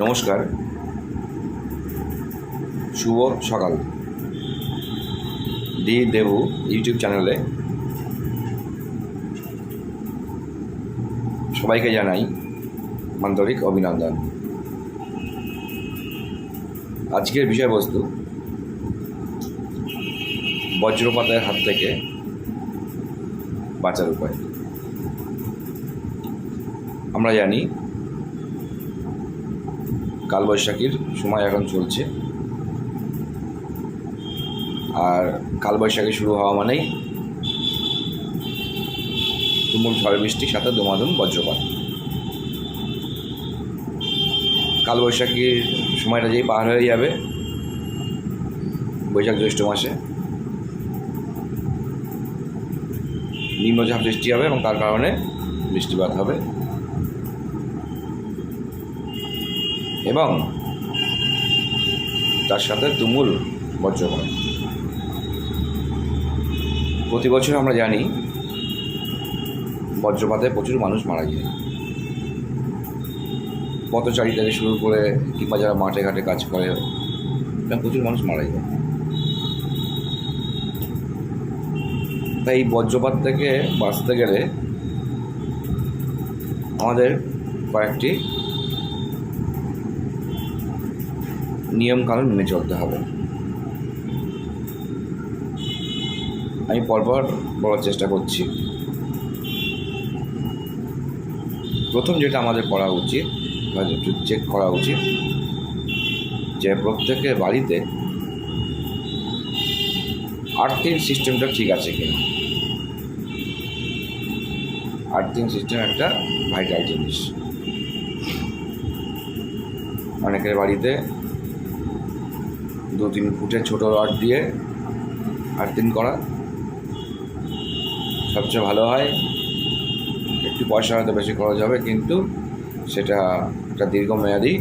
নমস্কার, শুভ সকাল। D Debu YouTube চ্যানেলে সবাইকে জানাই আন্তরিক অভিনন্দন। আজকের বিষয়বস্তু বজ্রপাতের হাত থেকে বাঁচার উপায়। আমরা জানি কালবৈশাখীর সময় এখন চলছে, আর কালবৈশাখী শুরু হওয়া মানেই তুমুল ঝড় বৃষ্টির সাথে দমাদম বজ্রপাত। কালবৈশাখীর সময়টা যেই পার হয়ে যাবে বৈশাখ জ্যৈষ্ঠ মাসে নিম্নচাপ সৃষ্টি হবে এবং তার কারণে বৃষ্টিপাত হবে এবং তার সাথে তুমুল বজ্রপাত। প্রতি বছর আমরা জানি বজ্রপাতে প্রচুর মানুষ মারা যায়। পথচারী থেকে শুরু করে কিংবা যারা মাঠে ঘাটে কাজ করে প্রচুর মানুষ মারা যায়। তাই এই বজ্রপাত থেকে বাঁচতে গেলে আমাদের কয়েকটি নিয়মকানুন মেনে চলতে হবে। আমি পরপর বলার চেষ্টা করছি। প্রথম যেটা আমাদের করা উচিত বা একটু চেক করা উচিত যে প্রত্যেকের বাড়িতে আর্থিং সিস্টেমটা ঠিক আছে কিনা। আর্থিং সিস্টেম একটা ভাইটাল জিনিস। অনেকের বাড়িতে 2-3 ফুটের ছোটো রড দিয়ে আর্থিং করা সবচেয়ে ভালো হয়। একটু পয়সা হয়তো বেশি খরচ হবে, কিন্তু সেটা একটা দীর্ঘমেয়াদী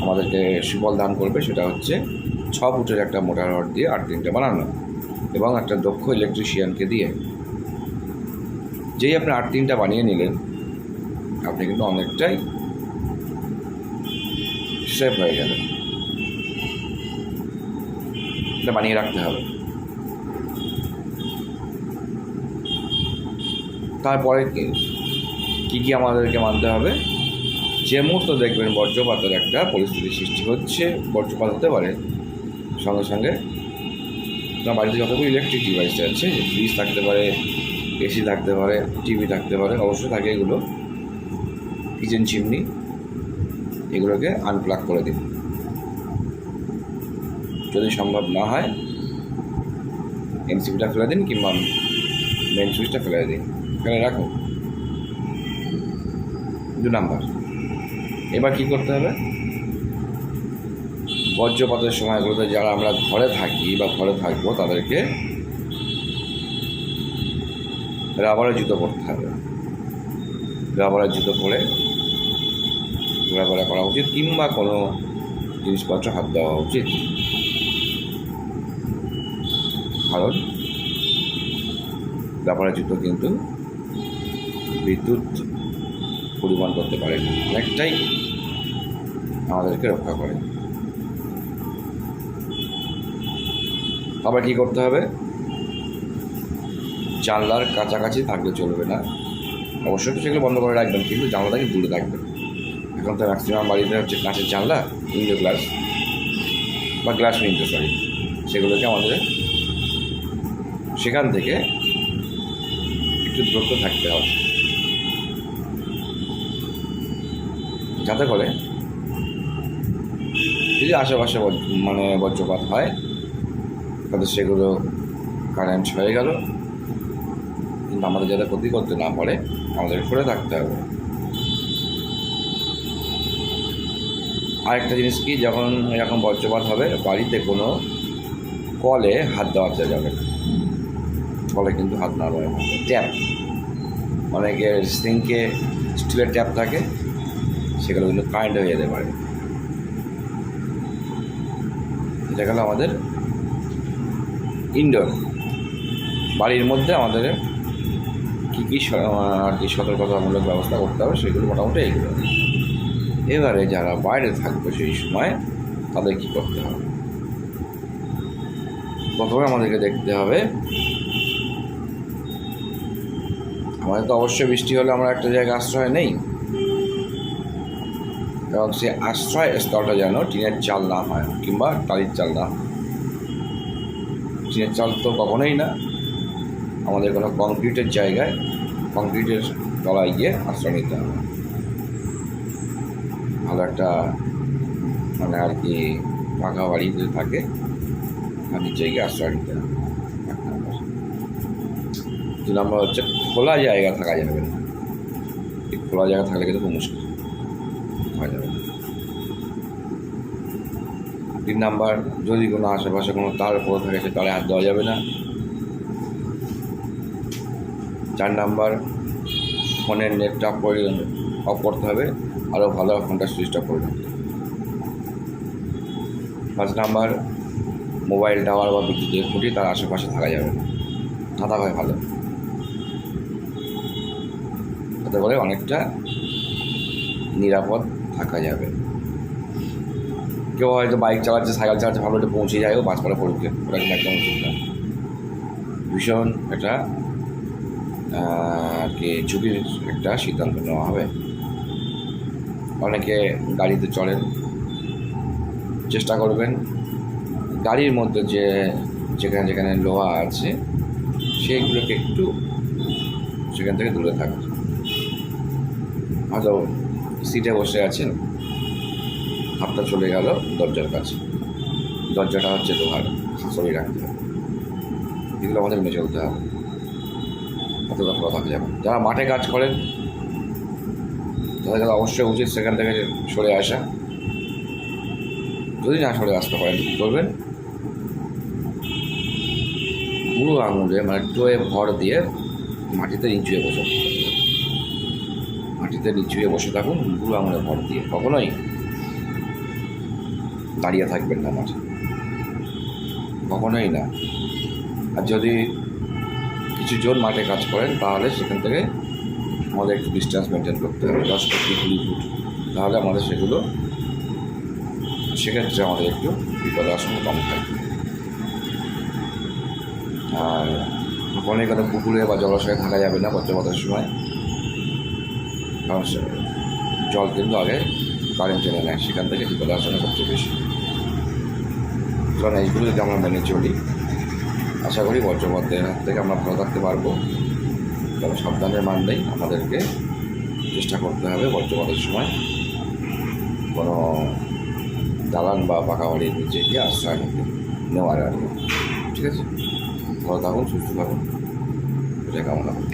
আমাদেরকে সুফল দান করবে। সেটা হচ্ছে 6 ফুটের একটা মোটা রড দিয়ে আর্থিংটা বানানো এবং একটা দক্ষ ইলেকট্রিশিয়ানকে দিয়ে। যেই আপনি আর্থিংটা বানিয়ে নিলেন, আপনি কিন্তু অনেকটাই সেফ হয়ে গেলেন। এটা বানিয়ে রাখতে হবে। তারপরে কি আমাদেরকে মানতে হবে, যে মুহূর্ত দেখবেন বজ্রপাতের একটা পরিস্থিতি সৃষ্টি হচ্ছে, বজ্রপাত হতে পারে, সঙ্গে সঙ্গে আপনার বাড়িতে যতগুলো ইলেকট্রিক ডিভাইস আছে, ফ্রিজ থাকতে পারে, এসি থাকতে পারে, টিভি থাকতে পারে, অবশ্যই থাকে এগুলো, কিচেন চিমনি, এগুলোকে আনপ্লাগ করে দিন। যদি সম্ভব না হয় এমসিবিটা ফেলে দিন কিংবা মেন সুইচটা ফেলে দিন, ফেলে রাখুন। 2 নাম্বার, এবার কী করতে হবে, বজ্রপাতের সময়গুলোতে যারা আমরা ঘরে থাকি বা ঘরে থাকবো তাদেরকে রাবারের জুতো পরতে হবে। রাবারের জুতো পরে ঘোরাফেরা করা উচিত, কিংবা কোনো জিনিসপত্র হাত দেওয়া উচিত। কারণ রাবারের জুতো কিন্তু বিদ্যুৎ পরিমাণ করতে পারে, অনেকটাই আমাদেরকে রক্ষা করে। আবার কী করতে হবে, জানলার কাছাকাছি থাকলে চলবে না। অবশ্যই সেগুলো বন্ধ করে রাখবেন, কিন্তু জানলা থেকে দূরে থাকবেন। এখন তো ম্যাক্সিমাম বাড়িতে হচ্ছে কাঁচের জানলা, উইন্ডো গ্লাস বা গ্লাস উইন্ডো, সেগুলোকে আমাদের সেখান থেকে একটু দূরত্ব থাকতে হবে, যাতে করে যদি আশেপাশে বজ্রপাত হয় তাদের সেগুলো কারেন্ট হয়ে গেল, কিন্তু আমাদের যাতে ক্ষতি করতে না পারে আমাদের সরে থাকতে হবে। আরেকটা জিনিস কি, যখন এরকম বজ্রপাত হবে বাড়িতে কোনো কলে হাত দেওয়া যাবে না। কলে কিন্তু হাত না দেওয়া, ট্যাপ, অনেকের সিঙ্কে স্টিলের ট্যাপ থাকে, সেগুলো কিন্তু কারেন্ট হয়ে যেতে পারে। এটা গেল আমাদের ইনডোর। বাড়ির মধ্যে আমাদের কী আর কি সতর্কতামূলক ব্যবস্থা করতে হবে, সেগুলো মোটামুটি এইগুলো। এবারে যারা বাইরে থাকবে সেই সময় তাদের কী করতে হবে? প্রথমে আমাদেরকে দেখতে হবে, আমাদের তো অবশ্যই বৃষ্টি হলে আমরা একটা জায়গায় আশ্রয় নেই, এবং সে আশ্রয় স্থলটা যেন টিনের চাল না হয় কিংবা টালির চাল না হয়। টিনের চাল তো কখনোই না, আমাদের কোনো কংক্রিটের জায়গায়, কংক্রিটের তলায় গিয়ে আশ্রয় নিতে হবে। ভালো একটা মানে আর কি পাকা বাড়ি যদি থাকে মাটির জায়গায় আশ্রয় নিতে হবে। 2 নম্বর হচ্ছে খোলা জায়গা থাকা যাবে না। এই খোলা জায়গা থাকলে কিন্তু খুব মুশকিল হয়ে যাবে। 3 নম্বর, যদি কোনো আশেপাশে কোনো তার পড়ে থাকে সে তারে হাত দেওয়া যাবে না। 4 নম্বর, ফোনের নেটটা অফ করতে হবে, আরও ভালো ফোনটা সুইচ অফ করে দিতে হবে। 5 নম্বর, মোবাইল টাওয়ার বা বিদ্যুতের খুঁটি তার আশেপাশে থাকা যাবে না, না থাকাই ভালো। তাতে করে অনেকটা নিরাপদ থাকা যাবে। কেউ হয়তো বাইক চালাচ্ছে, সাইকেল চালাচ্ছে, ভালো একটু পৌঁছে যায়, ও বাস করে পড়বে, ওটা কিন্তু একদম উচিত না। ভীষণ একটা আর কি ঝুঁকির একটা সিদ্ধান্ত নেওয়া হবে। অনেকে গাড়িতে চলেন, চেষ্টা করবেন গাড়ির মধ্যে যেখানে যেখানে লোহা আছে সেইগুলোকে একটু সেখান থেকে দূরে থাকা। হয়তো সিটে বসে আছেন, হাতটা চলে গেল দরজার কাছে, দরজাটা হচ্ছে লোহার, সরিয়ে রাখতে হবে। এগুলো আমাদের মেনে চলতে হবে, অতটা কথা যাবে। যারা মাঠে কাজ করেন তাদের কাছে অবশ্যই উচিত সেখান থেকে সরে আসা। যদি না সরে আসতে পারেন কী করবেন? বুড়ো আঙুলে মানে টোয়ে ভর দিয়ে মাটিতে নিচুয়ে বসে, মাটিতে নিচুয়ে বসে থাকুন বুড়ো আঙুলে ভর দিয়ে। কখনোই দাঁড়িয়ে থাকবেন না মাঠে, কখনোই না। আর যদি কিছু জন মাঠে কাজ করেন তাহলে সেখান থেকে আমাদের একটু ডিস্টেন্স মেনটেন করতে হবে, 10 থেকে 20 ফুট। তাহলে আমাদের সেক্ষেত্রে আমাদের একটু বিপদ আশঙ্কা কম থাকবে। আর কখনোই কোনো পুকুরে বা জলাশয়ে থাকা যাবে না বজ্রপাতের সময়, কারণ জল কিন্তু আগে কারেন্ট টেনে নেয়, সেখান থেকে বিপদ আশঙ্কা সবচেয়ে বেশি। কারণ এইগুলো যদি আমরা মেনে চলি, আশা করি বজ্রপাতের হাত থেকে আমরা ভালো থাকতে পারবো। তবে সাবধানের মানলেই আমাদেরকে চেষ্টা করতে হবে বজ্রপাতের সময় কোনো দালান বা পাকা বাড়ির নিচে গিয়ে আশ্রয় নেওয়ার আর কি। ঠিক আছে, ভালো থাকুন, সুস্থ থাকুন, এটা কামনা করি।